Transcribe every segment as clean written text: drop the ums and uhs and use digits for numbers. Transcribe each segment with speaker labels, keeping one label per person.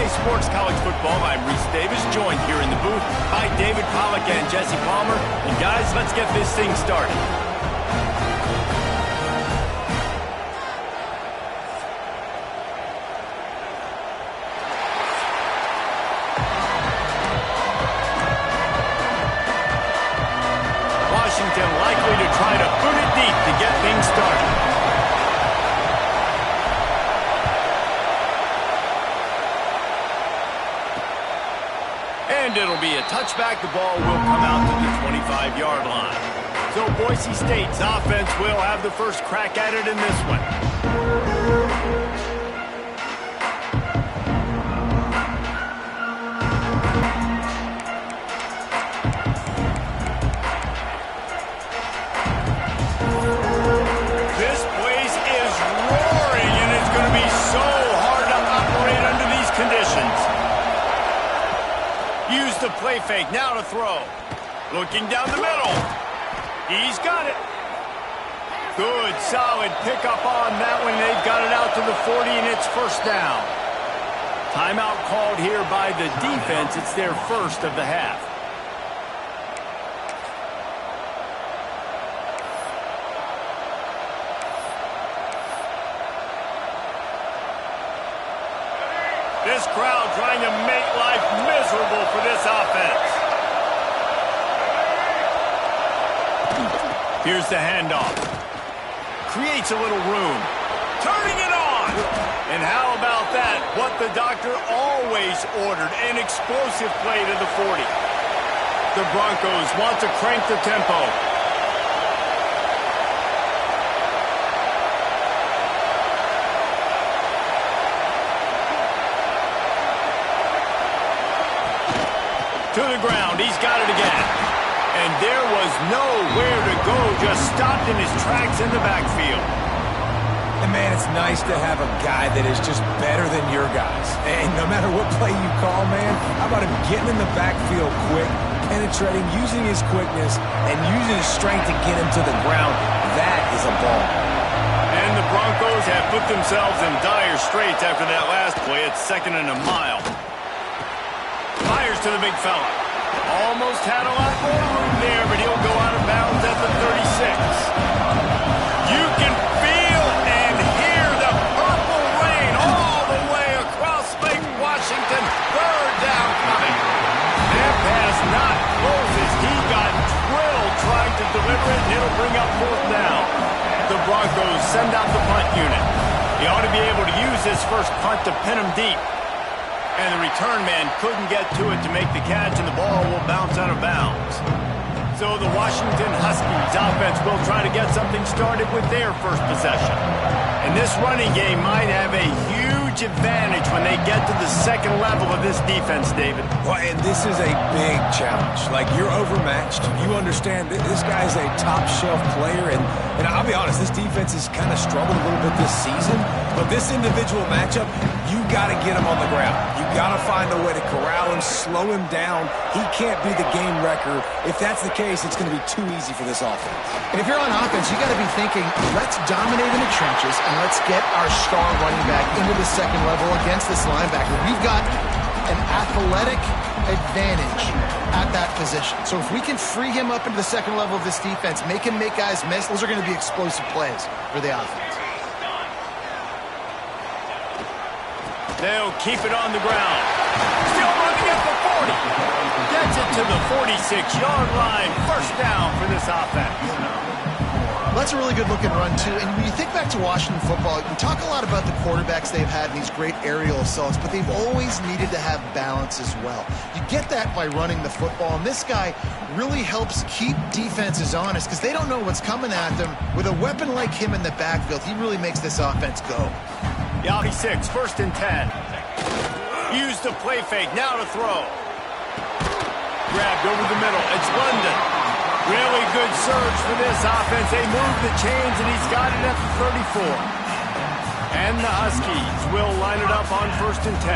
Speaker 1: EA Sports College Football. I'm Reese Davis, joined here in the booth by David Pollack and Jesse Palmer. And guys, let's get this thing started. Washington likely to try to boot it deep to get things started. And it'll be a touchback. The ball will come out to the 25-yard line. So Boise State's offense will have the first crack at it in this one. This place is roaring, and it's going to be so hard to operate under these conditions. Use the play fake, now to throw. Looking down the middle. He's got it. Good, solid pickup on that one. They've got it out to the 40, and it's first down. Timeout called here by the defense. It's their first of the half. This crowd trying to make life miserable for this offense. Here's the handoff. Creates a little room. Turning it on. And how about that? What the doctor always ordered. An explosive play to the 40. The Broncos want to crank the tempo. To the ground, he's got it again. And there was nowhere to go, just stopped in his tracks in the backfield.
Speaker 2: And man, it's nice to have a guy that is just better than your guys. And no matter what play you call, man, how about him getting in the backfield quick, penetrating, using his quickness, and using his strength to get him to the ground. That is a ball.
Speaker 1: And the Broncos have put themselves in dire straits after that last play. It's 2nd and a mile. Fires to the big fella. Almost had a lot more room there, but he'll go out of bounds at the 36. You can feel and hear the purple rain all the way across Lake Washington. 3rd down coming. That pass not close as he got drilled trying to deliver it, and it'll bring up 4th down. The Broncos send out the punt unit. He ought to be able to use this first punt to pin him deep. And the return man couldn't get to it to make the catch, and the ball will bounce out of bounds. So the Washington Huskies offense will try to get something started with their first possession. And this running game might have a huge advantage when they get to the second level of this defense, David.
Speaker 2: Well, and this is a big challenge. Like, you're overmatched. You understand this guy's a top-shelf player, and I'll be honest, this defense has kind of struggled a little bit this season. But this individual matchup, you got to get him on the ground. You got to find a way to corral him, slow him down. He can't be the game wrecker. If that's the case, it's going to be too easy for this offense.
Speaker 3: And if you're on offense, you got to be thinking, let's dominate in the trenches and let's get our star running back into the second level against this linebacker. We've got an athletic advantage at that position. So if we can free him up into the second level of this defense, make him make guys miss, those are going to be explosive plays for the offense.
Speaker 1: They'll keep it on the ground. Still running at the 40. Gets it to the 46-yard line. First down for this offense.
Speaker 3: Well, that's a really good-looking run, too. And when you think back to Washington football, you talk a lot about the quarterbacks they've had in these great aerial assaults, but they've always needed to have balance as well. You get that by running the football, and this guy really helps keep defenses honest because they don't know what's coming at them. With a weapon like him in the backfield, he really makes this offense go.
Speaker 1: Yachty 6, 1st and 10. Use the play fake, now to throw. Grabbed over the middle, it's London. Really good surge for this offense. They move the chains, and he's got it at the 34. And the Huskies will line it up on 1st and 10.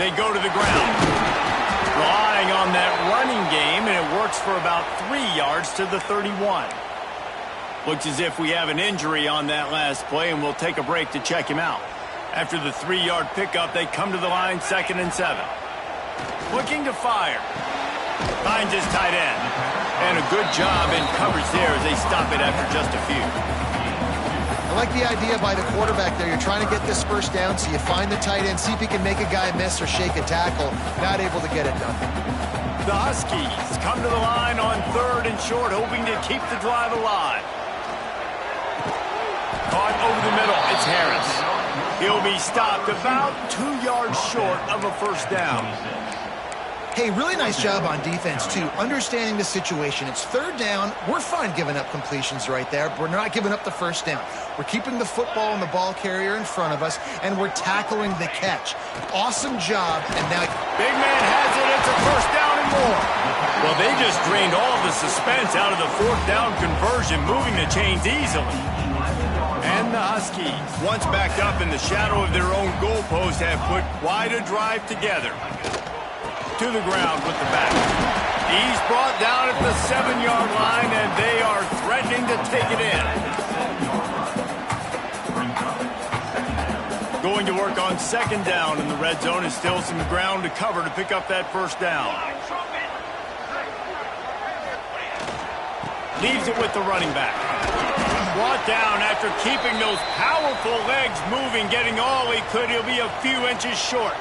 Speaker 1: They go to the ground. Relying on that running game, and it works for about 3 yards to the 31. Looks as if we have an injury on that last play, and we'll take a break to check him out. After the 3-yard pickup, they come to the line, 2nd and 7. Looking to fire. Finds his tight end. And a good job in coverage there as they stop it after just a few.
Speaker 3: I like the idea by the quarterback there. You're trying to get this first down, so you find the tight end, see if he can make a guy miss or shake a tackle. Not able to get it done.
Speaker 1: The Huskies come to the line on 3rd and short, hoping to keep the drive alive. Caught over the middle. It's Harris. He'll be stopped about 2 yards short of a first down.
Speaker 3: Hey, really nice job on defense, too, understanding the situation. It's 3rd down. We're fine giving up completions right there, but we're not giving up the first down. We're keeping the football and the ball carrier in front of us, and we're tackling the catch. Awesome job, and now...
Speaker 1: Big man has it. It's a first down and more. Well, they just drained all the suspense out of the 4th down conversion, moving the chains easily. And the Huskies, once backed up in the shadow of their own goalpost, have put quite a drive together. To the ground with the back. He's brought down at the 7-yard line, and they are threatening to take it in. Going to work on 2nd down in the red zone, and still some ground to cover to pick up that first down. Leaves it with the running back. Brought down after keeping those powerful legs moving, getting all he could. He'll be a few inches short.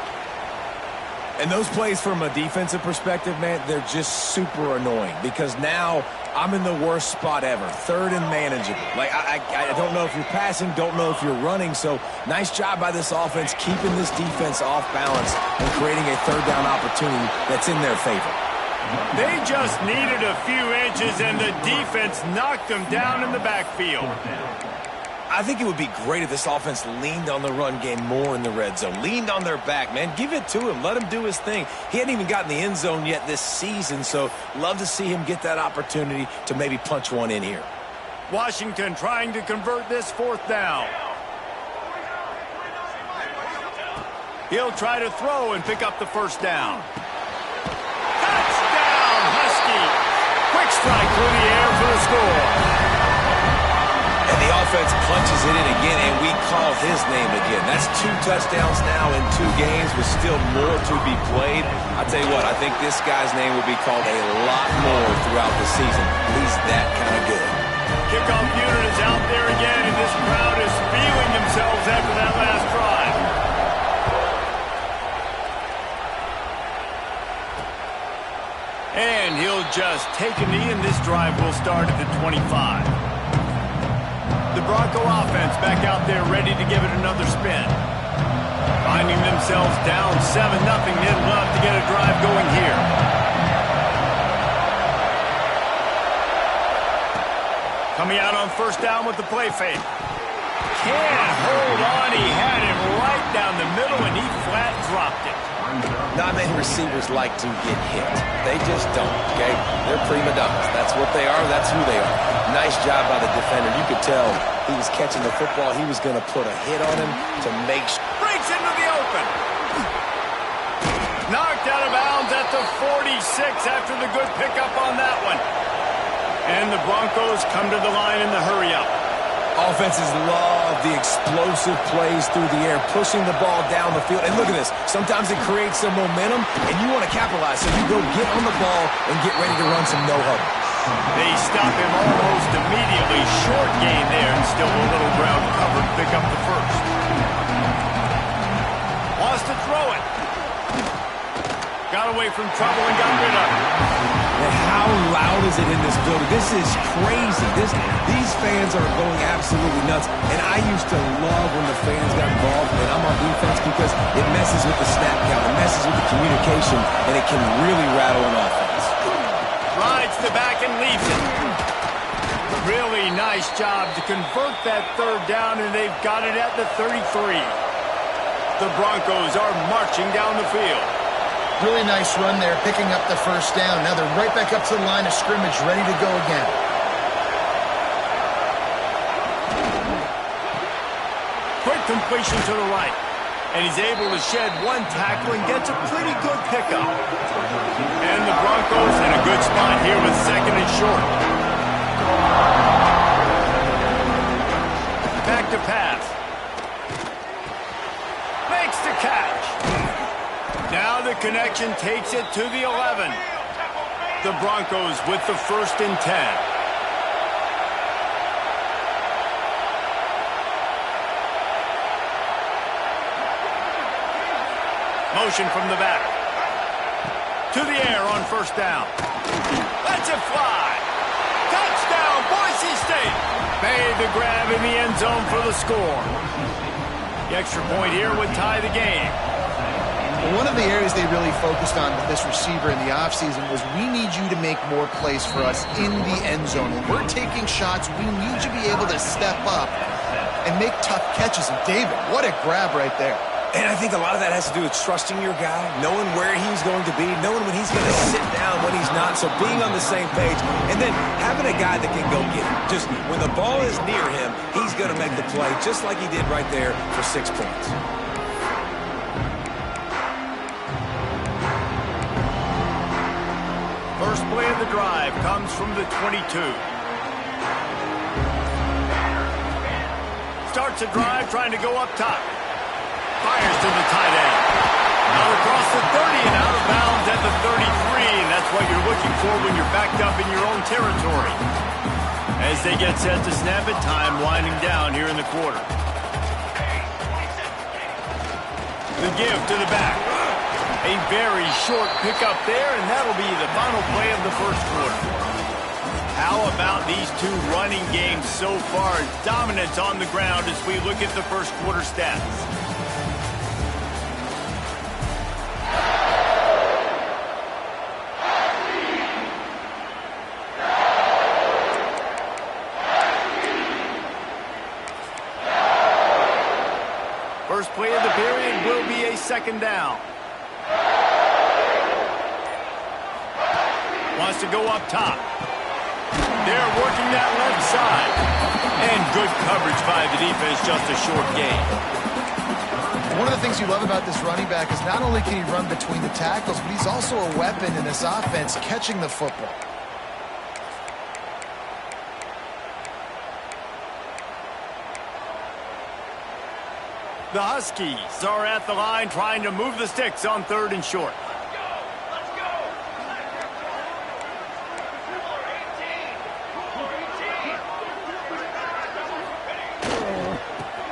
Speaker 2: And those plays from a defensive perspective, man, they're just super annoying because now I'm in the worst spot ever, 3rd and manageable. Like, I don't know if you're passing, don't know if you're running, so nice job by this offense keeping this defense off balance and creating a 3rd down opportunity that's in their favor.
Speaker 1: They just needed a few inches, and the defense knocked them down in the backfield.
Speaker 2: I think it would be great if this offense leaned on the run game more in the red zone. Leaned on their back, man. Give it to him. Let him do his thing. He hadn't even gotten the end zone yet this season, so love to see him get that opportunity to maybe punch one in here.
Speaker 1: Washington trying to convert this 4th down. He'll try to throw and pick up the first down. Touchdown, Husky. Quick strike through the air for the score.
Speaker 2: And the offense punches it in again, and we call his name again. That's 2 touchdowns now in 2 games with still more to be played. I tell you what, I think this guy's name will be called a lot more throughout the season. He's that kind of good.
Speaker 1: Kickoff unit is out there again, and this crowd is feeling themselves after that last drive. And he'll just take a knee, and this drive will start at the 25. The Bronco offense back out there ready to give it another spin. Finding themselves down 7-0. They'd love to get a drive going here. Coming out on 1st down with the play fake. Can't hold on. He had it right down the middle, and he flat dropped it.
Speaker 2: Not many receivers like to get hit. They just don't, okay? They're prima donnas. That's what they are. That's who they are. Nice job by the defender. You could tell he was catching the football. He was going to put a hit on him to make sure.
Speaker 1: Breaks into the open. Knocked out of bounds at the 46 after the good pickup on that one. And the Broncos come to the line in the hurry-up.
Speaker 2: Offenses love the explosive plays through the air, pushing the ball down the field. And look at this. Sometimes it creates some momentum, and you want to capitalize. So you go get on the ball and get ready to run some no-huddle.
Speaker 1: They stop him almost immediately. Short gain there, and still a little ground covered to pick up the first. Wants to throw it. Got away from trouble and got rid of it.
Speaker 2: And how loud is it in this building? This is crazy. These fans are going absolutely nuts. And I used to love when the fans got involved when I'm on defense because it messes with the snap count, it messes with the communication, and it can really rattle an offense.
Speaker 1: Rides the back and leaves it. Really nice job to convert that 3rd down, and they've got it at the 33. The Broncos are marching down the field.
Speaker 3: Really nice run there, picking up the first down. Now they're right back up to the line of scrimmage, ready to go again.
Speaker 1: Quick completion to the right. And he's able to shed one tackle and gets a pretty good pickup. And the Broncos in a good spot here with second and short. Back to pass. Makes the catch. Now the connection takes it to the 11. The Broncos with the 1st and 10. Motion from the back. To the air on 1st down. Lets it fly. Touchdown, Boise State. Made the grab in the end zone for the score. The extra point here would tie the game.
Speaker 3: One of the areas they really focused on with this receiver in the offseason was we need you to make more plays for us in the end zone. When we're taking shots, we need you to be able to step up and make tough catches. And David, what a grab right there.
Speaker 2: And I think a lot of that has to do with trusting your guy, knowing where he's going to be, knowing when he's going to sit down, when he's not, so being on the same page, and then having a guy that can go get it. Just when the ball is near him, he's going to make the play, just like he did right there for 6 points.
Speaker 1: First play of the drive comes from the 22. Starts a drive trying to go up top. Fires to the tight end. Now across the 30 and out of bounds at the 33. And that's what you're looking for when you're backed up in your own territory. As they get set to snap it, time winding down here in the quarter. The give to the back. A very short pickup there, and that'll be the final play of the first quarter. How about these two running games so far? Dominance on the ground as we look at the first quarter stats. First play of the period will be a 2nd down. Wants to go up top. They're working that left side. And good coverage by the defense, just a short gain.
Speaker 3: One of the things you love about this running back is not only can he run between the tackles, but he's also a weapon in this offense catching the football.
Speaker 1: The Huskies are at the line trying to move the sticks on 3rd and short.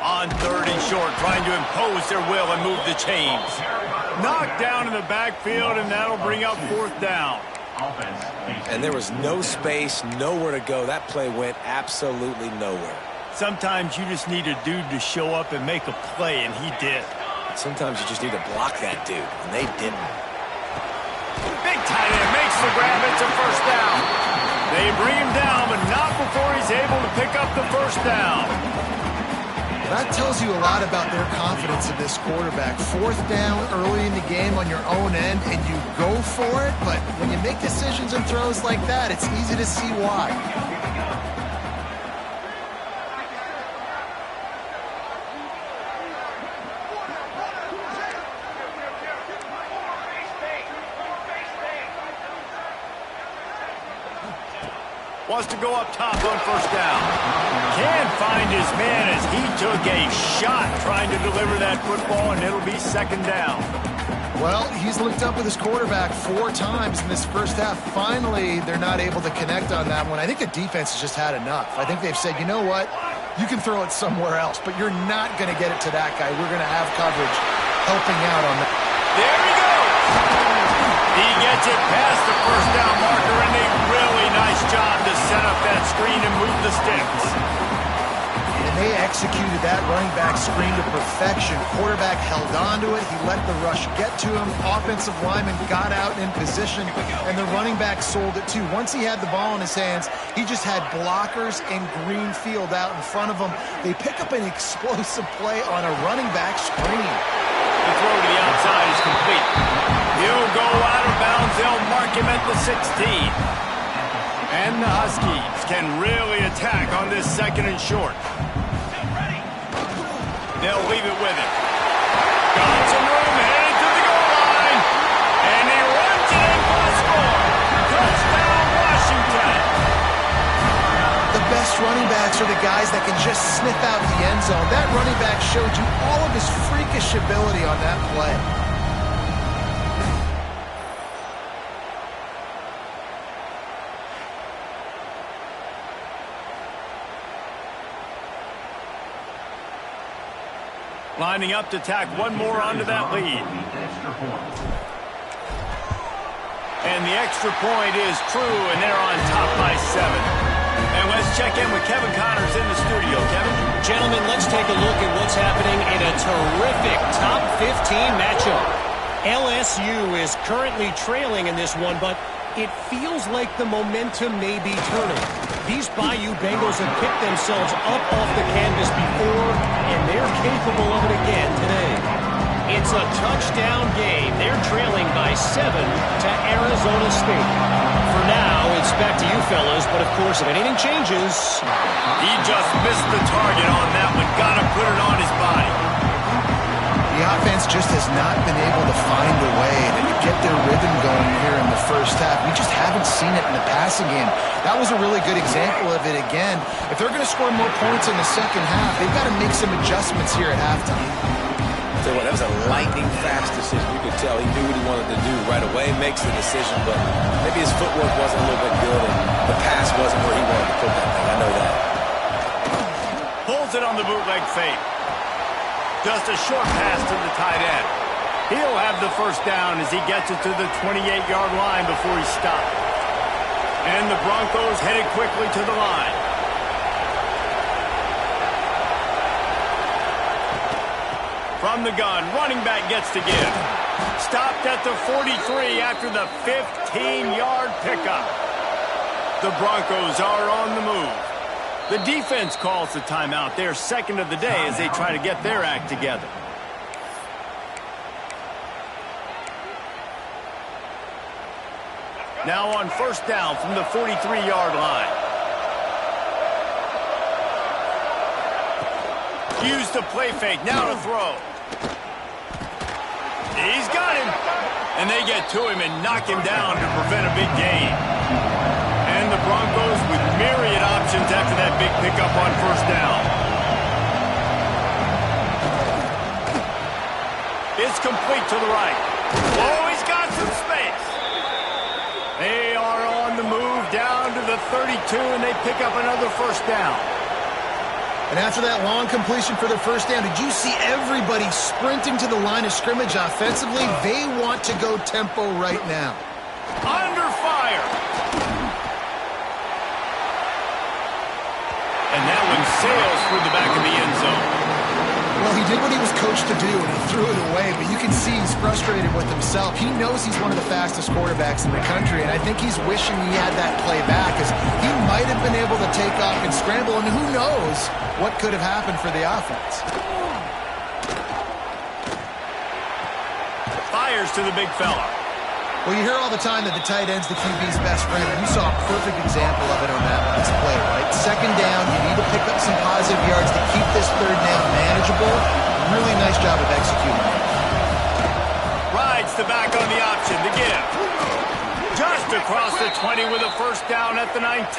Speaker 1: On 3rd and short, trying to impose their will and move the chains. Knocked down in the backfield, and that'll bring up 4th down.
Speaker 2: And there was no space, nowhere to go. That play went absolutely nowhere.
Speaker 1: Sometimes you just need a dude to show up and make a play, and he did.
Speaker 2: Sometimes you just need to block that dude, and they didn't.
Speaker 1: Big tight end makes the grab. It's a 1st down. They bring him down, but not before he's able to pick up the 1st down.
Speaker 3: That tells you a lot about their confidence in this quarterback. 4th down early in the game on your own end, and you go for it, but when you make decisions and throws like that, it's easy to see why.
Speaker 1: Wants to go up top on 1st down. Can't find his man as he took a shot trying to deliver that football, and it'll be 2nd down.
Speaker 3: Well, he's linked up with his quarterback 4 times in this first half. Finally, they're not able to connect on that one. I think the defense has just had enough. I think they've said, you know what? You can throw it somewhere else, but you're not going to get it to that guy. We're going to have coverage helping out on that.
Speaker 1: There he goes. He gets it past the 1st down marker, and a really nice job to set up that screen and move the sticks.
Speaker 3: And they executed that running back screen to perfection. Quarterback held on to it. He let the rush get to him. Offensive lineman got out in position, and the running back sold it too. Once he had the ball in his hands, he just had blockers and green field out in front of him. They pick up an explosive play on a running back screen.
Speaker 1: The throw to the outside is complete. He'll go out of bounds. They'll mark him at the 16. And the Huskies can really attack on this 2nd and short. They'll leave it with him. Got some room, headed to the goal line. And he runs it in
Speaker 3: running backs are the guys that can just sniff out the end zone. That running back showed you all of his freakish ability on that play.
Speaker 1: Lining up to tack one more onto that lead. And the extra point is true, and they're on top by 7. And let's check in with Kevin Connors in the studio. Kevin?
Speaker 4: Gentlemen, let's take a look at what's happening in a terrific top 15 matchup. LSU is currently trailing in this one, but it feels like the momentum may be turning. These Bayou Bengals have picked themselves up off the canvas before, and they're capable of it again today. It's a touchdown game. They're trailing by 7 to Arizona State. For now, it's back to you fellas, but of course, if anything changes...
Speaker 1: He just missed the target on that one. Gotta put it on his body.
Speaker 3: The offense just has not been able to find a way to get their rhythm going here in the first half. We just haven't seen it in the passing game. That was a really good example of it again. If they're going to score more points in the second half, they've got to make some adjustments here at halftime.
Speaker 2: Tell you what, that was a lightning-fast decision. You could tell he knew what he wanted to do right away, makes the decision, but maybe his footwork wasn't a little bit good, and the pass wasn't where he wanted to put that thing. I know that.
Speaker 1: Pulls it on the bootleg fake. Just a short pass to the tight end. He'll have the first down as he gets it to the 28-yard line before he stopped. And the Broncos headed quickly to the line. From the gun, running back gets to give. Stopped at the 43 after the 15-yard pickup. The Broncos are on the move. The defense calls the timeout. They're second of the day as they try to get their act together. Now on first down from the 43-yard line. Use the play fake. Now to throw. He's got him. And they get to him and knock him down to prevent a big gain. And the Broncos with myriad options after that big pickup on first down. It's complete to the right. Oh, he's got some space. They are on the move down to the 32, and they pick up another first down.
Speaker 3: And after that long completion for the first down, did you see everybody sprinting to the line of scrimmage offensively? They want to go tempo right now.
Speaker 1: Under fire. And that one sails through the back of the end zone.
Speaker 3: Well, he did what he was coached to do, and he threw it away, but you can see he's frustrated with himself. He knows he's one of the fastest quarterbacks in the country, and I think he's wishing he had that play back, as he might have been able to take off and scramble, and who knows what could have happened for the offense.
Speaker 1: Fires to the big fella.
Speaker 3: Well, you hear all the time that the tight end's the QB's best friend, and you saw a perfect example of it on that last play, right? Second down, you need to pick up some positive yards to keep this third down manageable. Really nice job of executing.
Speaker 1: Rides the back on the option to give. Just across the 20 with a first down at the 19.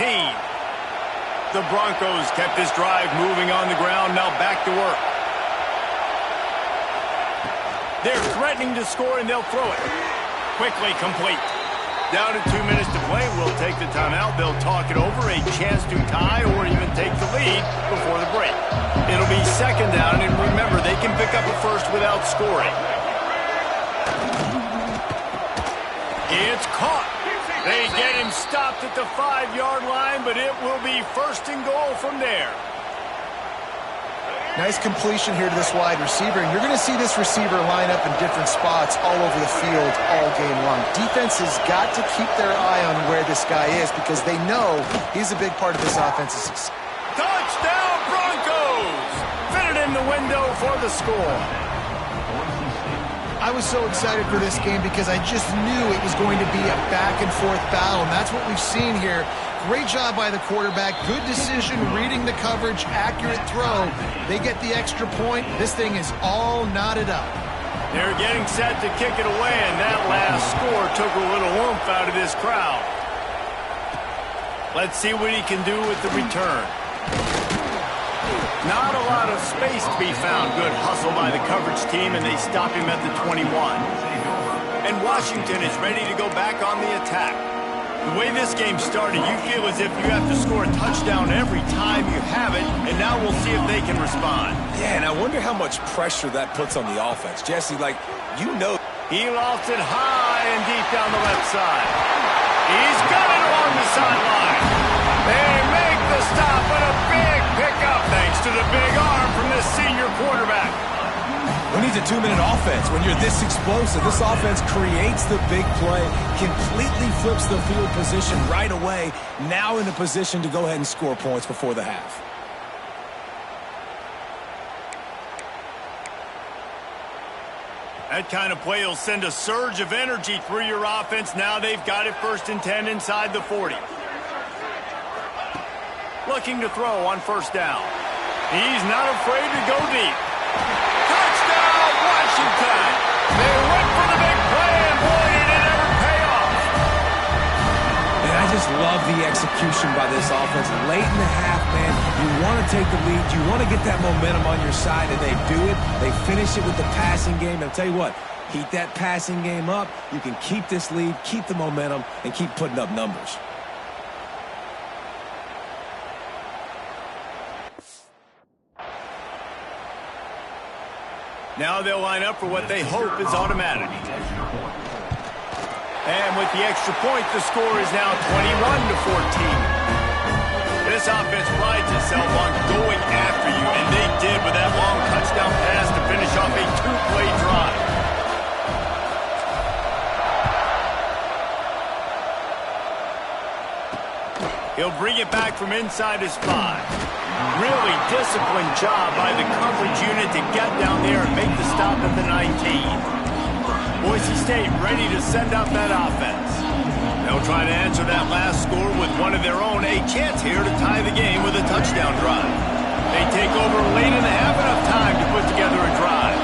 Speaker 1: The Broncos kept this drive moving on the ground, now back to work. They're threatening to score, and they'll throw it. Quickly complete. Down to 2 minutes to play. We'll take the timeout. They'll talk it over. A chance to tie or even take the lead before the break. It'll be second down, and remember, they can pick up a first without scoring. It's caught. They get him stopped at the 5-yard line, but it will be first and goal from there.
Speaker 3: Nice completion here to this wide receiver, and you're going to see this receiver line up in different spots all over the field all game long. Defense has got to keep their eye on where this guy is because they know he's a big part of this offense's success.
Speaker 1: Touchdown Broncos! Fit it in the window for the score.
Speaker 3: I was so excited for this game because I just knew it was going to be a back-and-forth battle, and that's what we've seen here. Great job by the quarterback. Good decision, reading the coverage, accurate throw. They get the extra point. This thing is all knotted up.
Speaker 1: They're getting set to kick it away, and that last score took a little oomph out of this crowd. Let's see what he can do with the return. Not a lot of space to be found. Good hustle by the coverage team, and they stop him at the 21. And Washington is ready to go back on the attack. The way this game started, you feel as if you have to score a touchdown every time you have it, and now we'll see if they can respond.
Speaker 2: Yeah, and I wonder how much pressure that puts on the offense. Jesse, like, you know.
Speaker 1: He lofts it high and deep down the left side. He's got it along the sideline. They make the stop, but a big pickup thanks to the big arm from this senior quarterback.
Speaker 2: Who needs a 2-minute offense when you're this explosive? This offense creates the big play, completely flips the field position right away, now in a position to go ahead and score points before the half.
Speaker 1: That kind of play will send a surge of energy through your offense. Now they've got it 1st and 10 inside the 40. Looking to throw on 1st down. He's not afraid to go deep. Touchdown, Washington! They went for the big play, and boy, did it ever pay off!
Speaker 2: And I just love the execution by this offense. Late in the half, man, you want to take the lead. You want to get that momentum on your side, and they do it. They finish it with the passing game. And I'll tell you what, heat that passing game up. You can keep this lead, keep the momentum, and keep putting up numbers.
Speaker 1: Now they'll line up for what they hope is automatic. And with the extra point, the score is now 21-14. This offense prides itself on going after you, and they did with that long touchdown pass to finish off a 2-play drive. He'll bring it back from inside his 5. Really disciplined job by the coverage unit to get down there and make the stop at the 19. Boise State ready to send out that offense. They'll try to answer that last score with one of their own. A chance here to tie the game with a touchdown drive. They take over late and have enough time to put together a drive.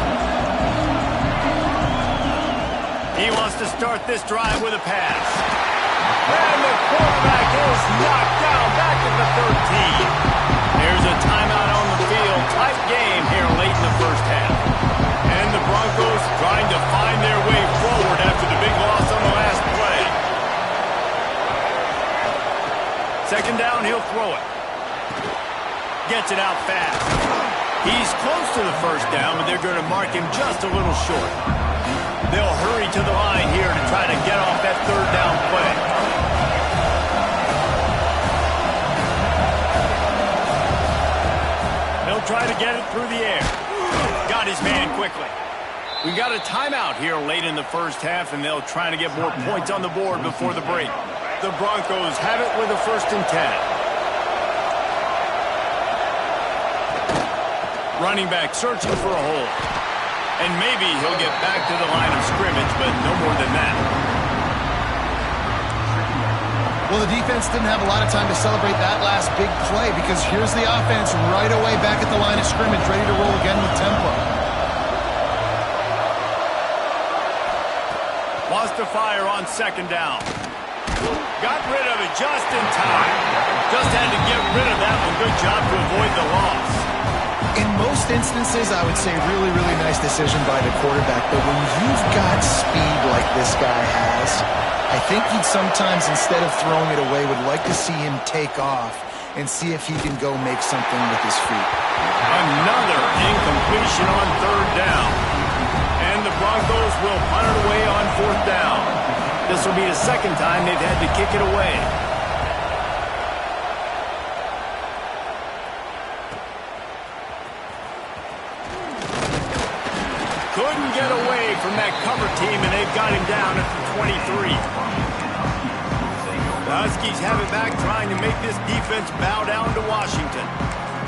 Speaker 1: He wants to start this drive with a pass. And the quarterback is knocked down back at the 13. There's a timeout on the field. Tight game here late in the 1st half. And the Broncos trying to find their way forward after the big loss on the last play. 2nd down, he'll throw it. Gets it out fast. He's close to the 1st down, but they're going to mark him just a little short. They'll hurry to the line here to try to get off that 3rd down play. Try to get it through the air. Got his man quickly. We got a timeout here late in the 1st half, and they'll try to get more points on the board before the break. The Broncos have it with a 1st and 10. Running back searching for a hole. And maybe he'll get back to the line of scrimmage, but no more than that.
Speaker 3: Well, the defense didn't have a lot of time to celebrate that last big play because here's the offense right away back at the line of scrimmage, ready to roll again with tempo.
Speaker 1: Wants to fire on 2nd down. Got rid of it just in time. Just had to get rid of that one. Good job to avoid the loss.
Speaker 3: In most instances, I would say really, really nice decision by the quarterback. But when you've got speed like this guy has, I think he'd sometimes, instead of throwing it away, would like to see him take off and see if he can go make something with his feet.
Speaker 1: Another incompletion on 3rd down. And the Broncos will punt it away on 4th down. This will be the 2nd time they've had to kick it away. Couldn't get away from that cover team, and they've got him down at the 23. The Huskies have it back, trying to make this defense bow down to Washington.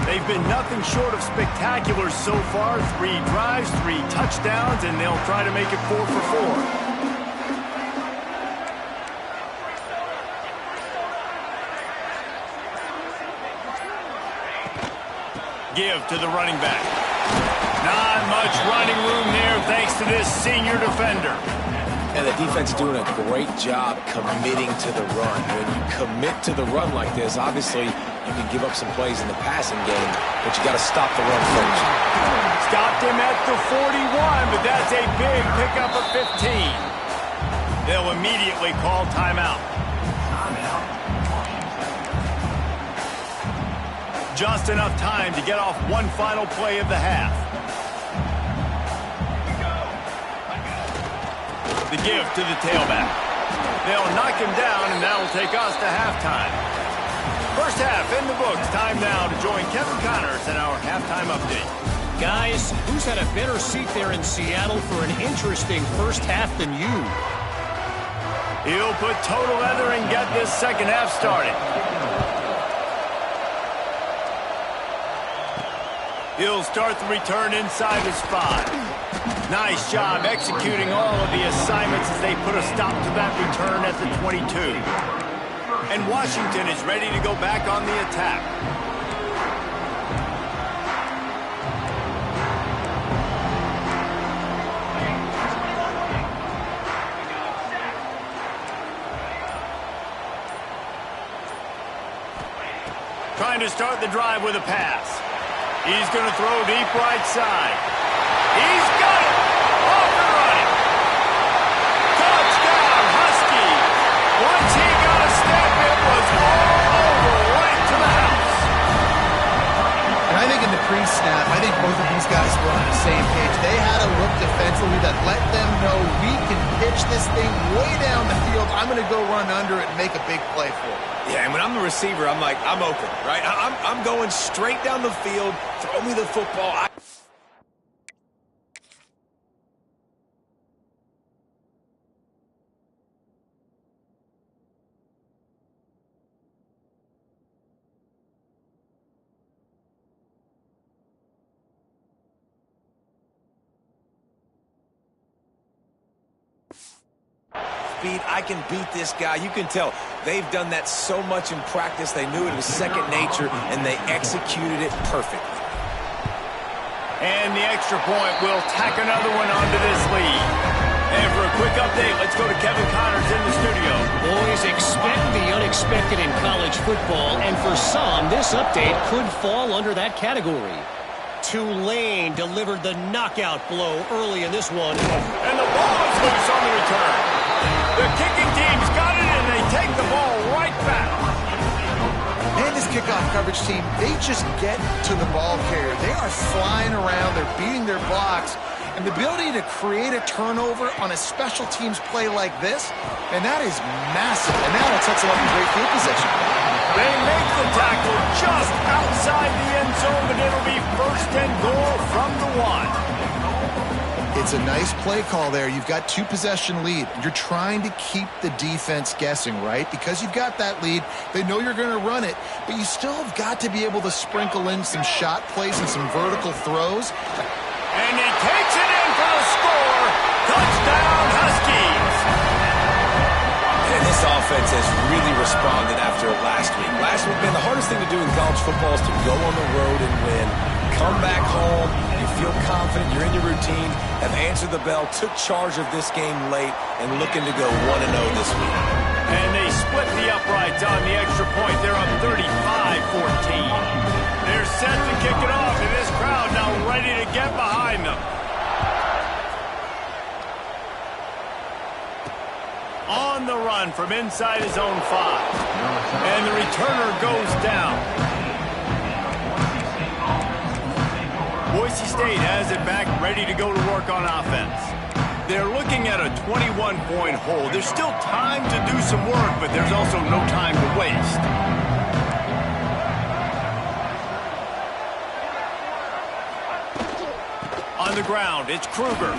Speaker 1: They've been nothing short of spectacular so far. 3 drives, 3 touchdowns, and they'll try to make it 4 for 4. Give to the running back. Not much running room there thanks to this senior defender.
Speaker 2: And the defense is doing a great job committing to the run. When you commit to the run like this, obviously you can give up some plays in the passing game, but you got to stop the run first.
Speaker 1: Stopped him at the 41, but that's a big pickup of 15. They'll immediately call timeout. Just enough time to get off one final play of the half. The give to the tailback. They'll knock him down, and that'll take us to halftime. First half in the books. Time now to join Kevin Connors in our halftime update.
Speaker 4: Guys, who's had a better seat there in Seattle for an interesting first half than you?
Speaker 1: He'll put total leather and get this second half started. He'll start the return inside his 5. Nice job executing all of the assignments as they put a stop to that return at the 22. And Washington is ready to go back on the attack. Trying to start the drive with a pass. He's going to throw deep right side. He's got it! Off and running! Touchdown, Huskies! Once he got a step, it was all over, right to the house.
Speaker 3: And I think in the pre-snap, I think both of these guys were on the same page. They had a look defensively that let them know we can pitch this thing way down the field. I'm going to go run under it and make a big play for it.
Speaker 2: Yeah, and when I'm the receiver, I'm like, I'm open, right? I'm going straight down the field. Throw me the football. I can beat this guy. You can tell they've done that so much in practice. They knew it was second nature, and they executed it perfectly.
Speaker 1: And the extra point will tack another one onto this lead. And for a quick update, let's go to Kevin Connors in the studio.
Speaker 4: Boys, expect the unexpected in college football, and for some, this update could fall under that category. Tulane delivered the knockout blow early in this one.
Speaker 1: And the ball is loose on the return. The kicking team's got it, and they take the ball right back.
Speaker 3: And this kickoff coverage team, they just get to the ball carrier. They are flying around. They're beating their blocks. And the ability to create a turnover on a special teams play like this, and that is massive. And now it sets them up in great field position.
Speaker 1: They make the tackle just outside the end zone, but it'll be first and goal from the 1.
Speaker 3: It's a nice play call there. You've got 2-possession lead. You're trying to keep the defense guessing, right? Because you've got that lead. They know you're going to run it, but you still have got to be able to sprinkle in some shot plays and some vertical throws.
Speaker 1: And he takes it in for the score. Touchdown, Huskies.
Speaker 2: And this offense has really responded after last week. Last week, man, the hardest thing to do in college football is to go on the road and win. Come back home, you feel confident, you're in your routine, have answered the bell, took charge of this game late, and looking to go 1-0 this week.
Speaker 1: And they split the uprights on the extra point. They're up 35-14. They're set to kick it off, and this crowd now ready to get behind them. On the run from inside his own 5. And the returner goes down. Boise State has it back, ready to go to work on offense. They're looking at a 21-point hold. There's still time to do some work, but there's also no time to waste. On the ground, it's Kruger.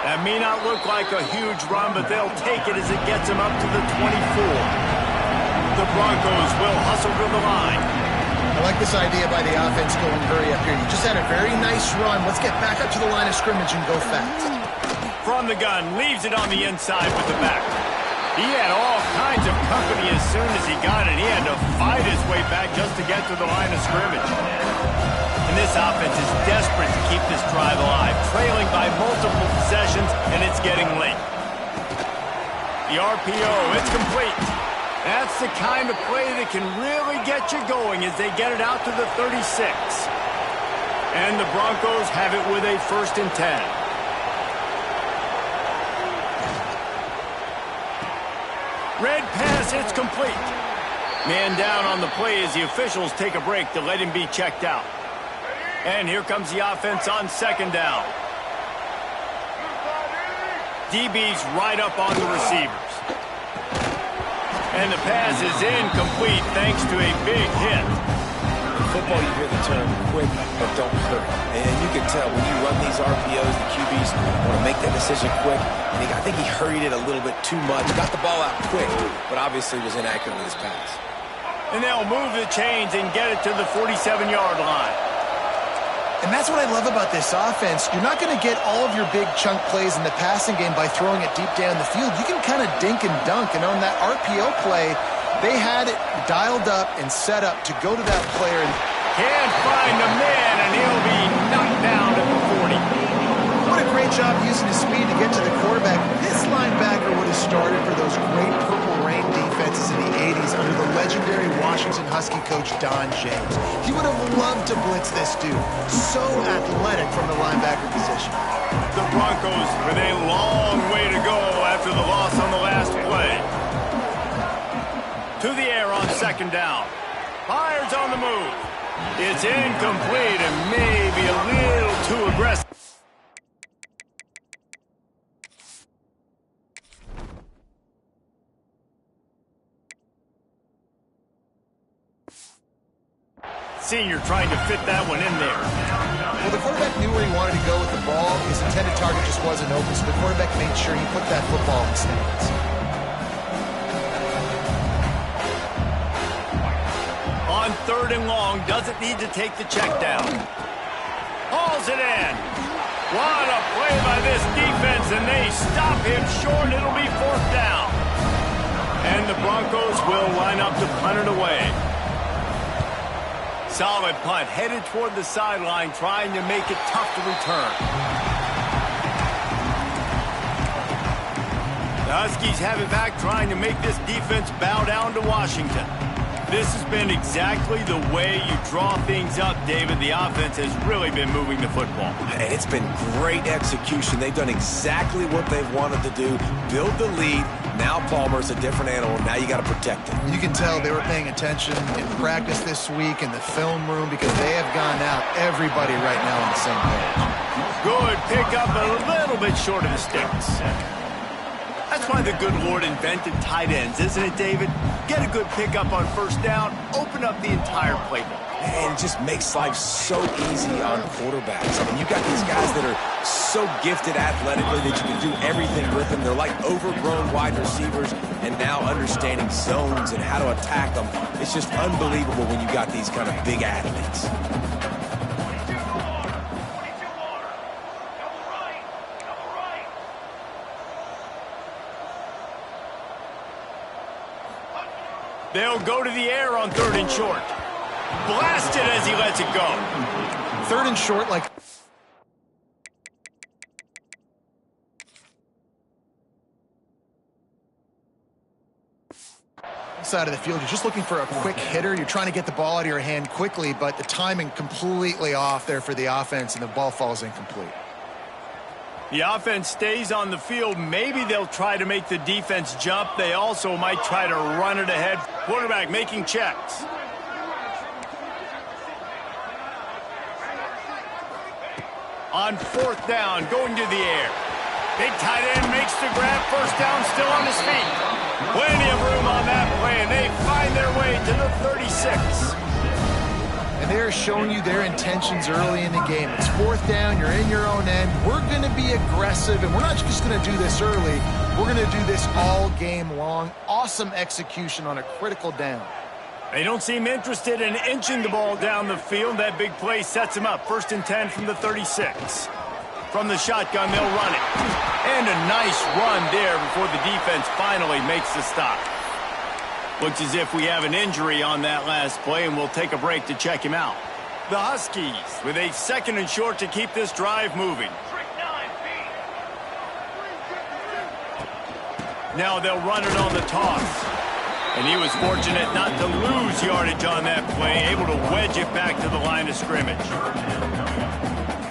Speaker 1: That may not look like a huge run, but they'll take it as it gets them up to the 24. The Broncos will hustle to the line.
Speaker 3: I like this idea by the offense going hurry up here. You just had a very nice run. Let's get back up to the line of scrimmage and go fast.
Speaker 1: From the gun, leaves it on the inside with the back. He had all kinds of company as soon as he got it. He had to fight his way back just to get to the line of scrimmage. And this offense is desperate to keep this drive alive, trailing by multiple possessions, and it's getting late. The RPO, it's complete. That's the kind of play that can really get you going as they get it out to the 36. And the Broncos have it with a 1st and 10. Red pass, it's complete. Man down on the play as the officials take a break to let him be checked out. And here comes the offense on 2nd down. DB's right up on the receivers. And the pass is incomplete thanks to a big hit.
Speaker 2: In football, you hear the term quick, but don't hurry. And you can tell when you run these RPOs, the QBs want to make that decision quick. And I think he hurried it a little bit too much. Got the ball out quick, but obviously was inaccurate with his pass.
Speaker 1: And they'll move the chains and get it to the 47-yard line.
Speaker 3: And that's what I love about this offense. You're not going to get all of your big chunk plays in the passing game by throwing it deep down the field. You can kind of dink and dunk. And on that RPO play, they had it dialed up and set up to go to that player.
Speaker 1: Can't find the man, and he'll be knocked down at the 40.
Speaker 3: What a great job using his speed to get to the quarterback. This linebacker would have started for those great Purple Rain defenses in the 80s under the legendary Washington Husky coach Don James. He would have loved to blitz this dude. So athletic from the linebacker position.
Speaker 1: The Broncos with a long way to go after the loss on the last play. To the air on 2nd down. Fires on the move. It's incomplete and maybe a little too aggressive. Senior trying to fit that one in there.
Speaker 3: Well, the quarterback knew where he wanted to go with the ball. His intended target just wasn't open, so the quarterback made sure he put that football in the stands.
Speaker 1: On 3rd and long, doesn't need to take the check down. Hauls it in. What a play by this defense, and they stop him short. It'll be 4th down. And the Broncos will line up to punt it away. Solid punt, headed toward the sideline, trying to make it tough to return. The Huskies have it back, trying to make this defense bow down to Washington. This has been exactly the way you draw things up, David. The offense has really been moving the football.
Speaker 2: And it's been great execution. They've done exactly what they've wanted to do. Build the lead. Now Palmer's a different animal. Now you got to protect it.
Speaker 3: You can tell they were paying attention in practice this week in the film room because they have gone out everybody right now on the same page.
Speaker 1: Good pickup, a little bit short of the sticks. That's why the good Lord invented tight ends, isn't it, David? Get a good pickup on 1st down, open up the entire playbook.
Speaker 2: And it just makes life so easy on quarterbacks. I mean, you got these guys that are so gifted athletically that you can do everything with them. They're like overgrown wide receivers, and now understanding zones and how to attack them. It's just unbelievable when you got these kind of big athletes.
Speaker 1: They'll go to the air on 3rd and short. Blasted as he lets it go.
Speaker 3: 3rd and short, like... side of the field, you're just looking for a quick hitter. You're trying to get the ball out of your hand quickly, but the timing completely off there for the offense, and the ball falls incomplete.
Speaker 1: The offense stays on the field. Maybe they'll try to make the defense jump. They also might try to run it ahead. Quarterback making checks. On 4th down, going to the air. Big tight end makes the grab. 1st down, still on his feet. Plenty of room on that play, and they find their way to the 36.
Speaker 3: And they're showing you their intentions early in the game. It's 4th down, you're in your own end. We're going to be aggressive, and we're not just going to do this early. We're going to do this all game long. Awesome execution on a critical down.
Speaker 1: They don't seem interested in inching the ball down the field. That big play sets them up. 1st and 10 from the 36. From the shotgun, they'll run it. And a nice run there before the defense finally makes the stop. Looks as if we have an injury on that last play, and we'll take a break to check him out. The Huskies with a 2nd and short to keep this drive moving. Now they'll run it on the toss. And he was fortunate not to lose yardage on that play, able to wedge it back to the line of scrimmage.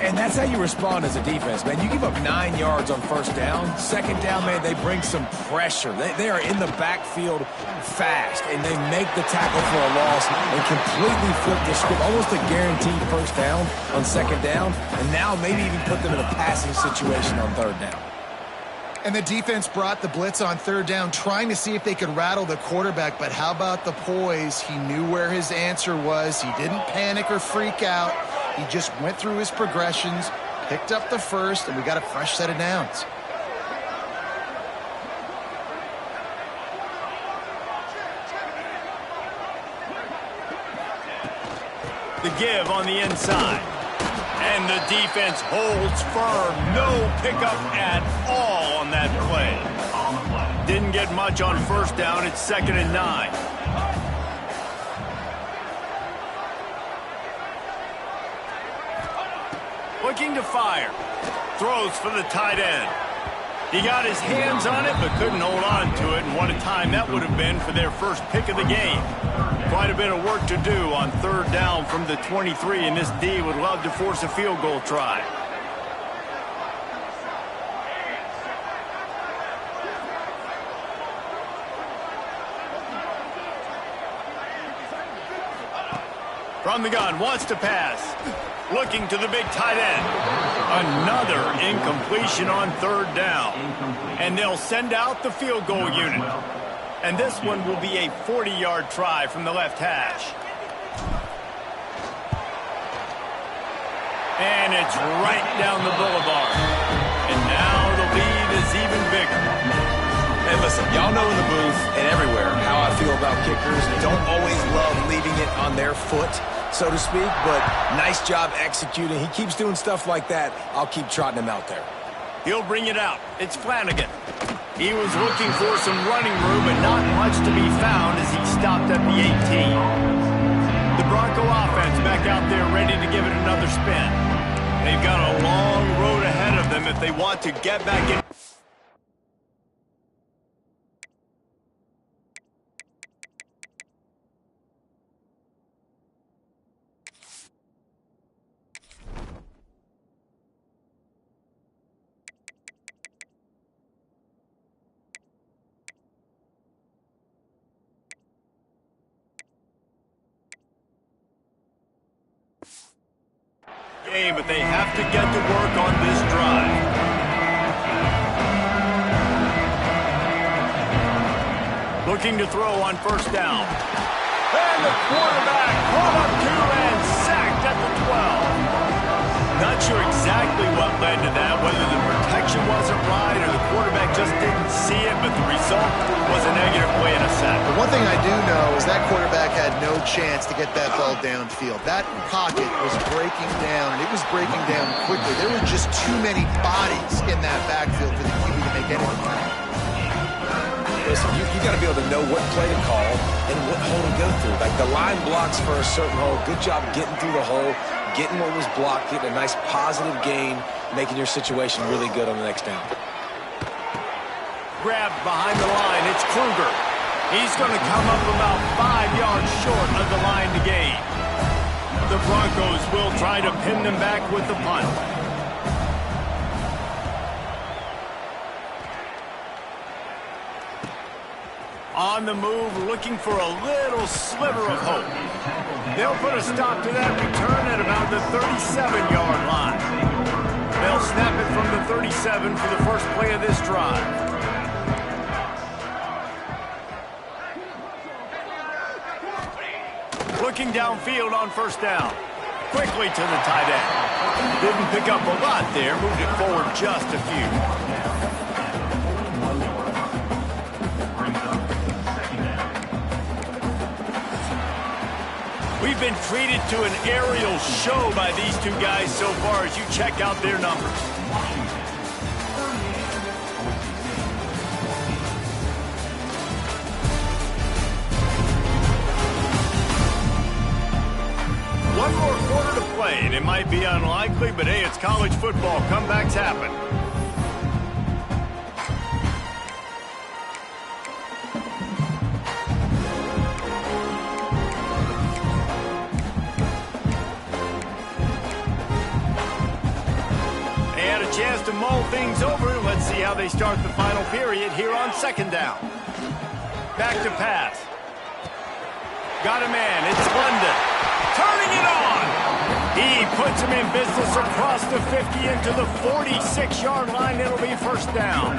Speaker 2: And that's how you respond as a defense, man. You give up 9 yards on 1st down. 2nd down, man, they bring some pressure. They are in the backfield fast, and they make the tackle for a loss and completely flip the script, almost a guaranteed 1st down on 2nd down, and now maybe even put them in a passing situation on 3rd down.
Speaker 3: And the defense brought the blitz on 3rd down, trying to see if they could rattle the quarterback. But how about the poise? He knew where his answer was. He didn't panic or freak out. He just went through his progressions, picked up the 1st, and we got a fresh set of downs.
Speaker 1: The give on the inside. And the defense holds firm. No pickup at all on that play. Didn't get much on 1st down. It's 2nd and 9. Looking to fire. Throws for the tight end. He got his hands on it but couldn't hold on to it. And what a time that would have been for their first pick of the game. Quite a bit of work to do on 3rd down from the 23, and this D would love to force a field goal try. From the gun, wants to pass. Looking to the big tight end. Another incompletion on 3rd down. And they'll send out the field goal unit. And this one will be a 40-yard try from the left hash. And it's right down the boulevard. And now the lead is even bigger.
Speaker 2: And listen, y'all know in the booth and everywhere how I feel about kickers. Don't always love leaving it on their foot, so to speak, but nice job executing. He keeps doing stuff like that. I'll keep trotting him out there.
Speaker 1: He'll bring it out. It's Flanagan. He was looking for some running room, but not much to be found as he stopped at the 18. The Bronco offense back out there ready to give it another spin. They've got a long road ahead of them if they want to get back in. But they have to get to work on this drive. Looking to throw on 1st down. And the quarterback caught up to and sacked at the 12. Not sure exactly what led to that, whether the protection wasn't right or the quarterback just didn't see it, but the result was a negative play and a sack.
Speaker 3: The one thing I do know is that quarterback had no chance to get that ball downfield. That pocket was breaking down, and it was breaking down quickly. There were just too many bodies in that backfield for the QB to make anything.
Speaker 2: Listen, you got to be able to know what play to call and what hole to go through. Like the line blocks for a certain hole. Good job getting through the hole, getting what was blocked, getting a nice positive gain, making your situation really good on the next down.
Speaker 1: Grabbed behind the line. It's Kruger. He's going to come up about 5 yards short of the line to gain. The Broncos will try to pin them back with the punt. On the move, looking for a little sliver of hope. They'll put a stop to that return at about the 37-yard line. They'll snap it from the 37 for the first play of this drive. Looking downfield on 1st down. Quickly to the tight end. Didn't pick up a lot there, moved it forward just a few. We've been treated to an aerial show by these two guys so far as you check out their numbers. left for a quarter to play, and it might be unlikely, but hey, it's college football. Comebacks happen. They had a chance to mull things over. Let's see how they start the final period here on second down. Back to pass. Got a man. It's London. Turning it on. He puts him in business across the 50 into the 46-yard line. It'll be first down.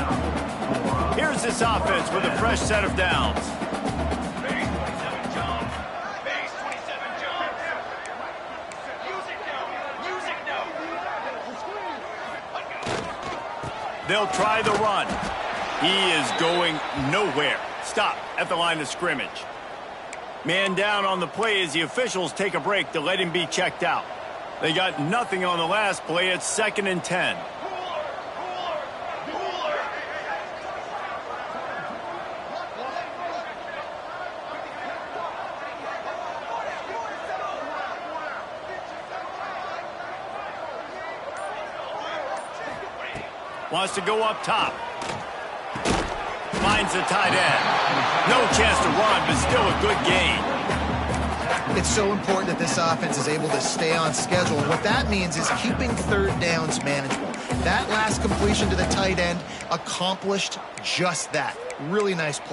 Speaker 1: Here's this offense with a fresh set of downs. They'll try the run. He is going nowhere. Stop at the line of scrimmage. Man down on the play as the officials take a break to let him be checked out. They got nothing on the last play. It's 2nd and 10. Wants to go up top. Finds the tight end. No chance to run, but still a good gain.
Speaker 3: It's so important that this offense is able to stay on schedule. And what that means is keeping third downs manageable. That last completion to the tight end accomplished just that. Really nice play.